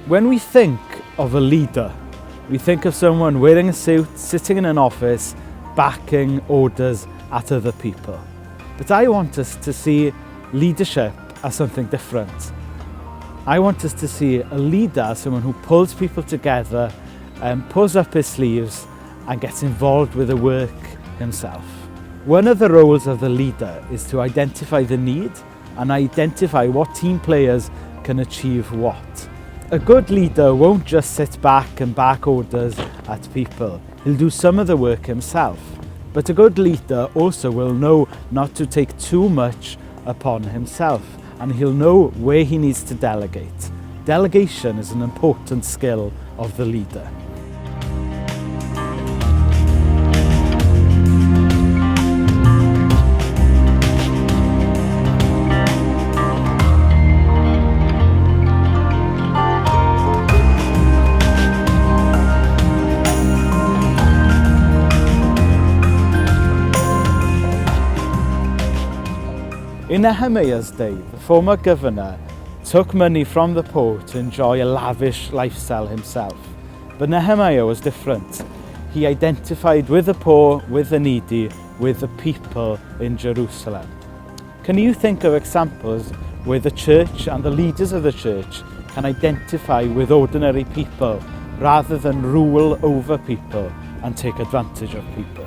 When we think of a leader, we think of someone wearing a suit, sitting in an office, backing orders at other people. But I want us to see leadership as something different. I want us to see a leader as someone who pulls people together, pulls up his sleeves and gets involved with the work himself. One of the roles of the leader is to identify the need and identify what team players can achieve what. A good leader won't just sit back and back orders at people. He'll do some of the work himself. But a good leader also will know not to take too much upon himself, and he'll know where he needs to delegate. Delegation is an important skill of the leader. In Nehemiah's day, the former governor took money from the poor to enjoy a lavish lifestyle himself. But Nehemiah was different. He identified with the poor, with the needy, with the people in Jerusalem. Can you think of examples where the church and the leaders of the church can identify with ordinary people rather than rule over people and take advantage of people?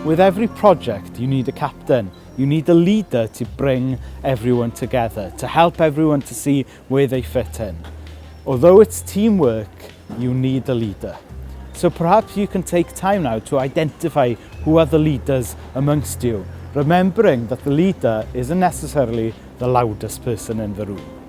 With every project, you need a captain. You need a leader to bring everyone together, to help everyone to see where they fit in. Although it's teamwork, you need a leader. So perhaps you can take time now to identify who are the leaders amongst you, remembering that the leader isn't necessarily the loudest person in the room.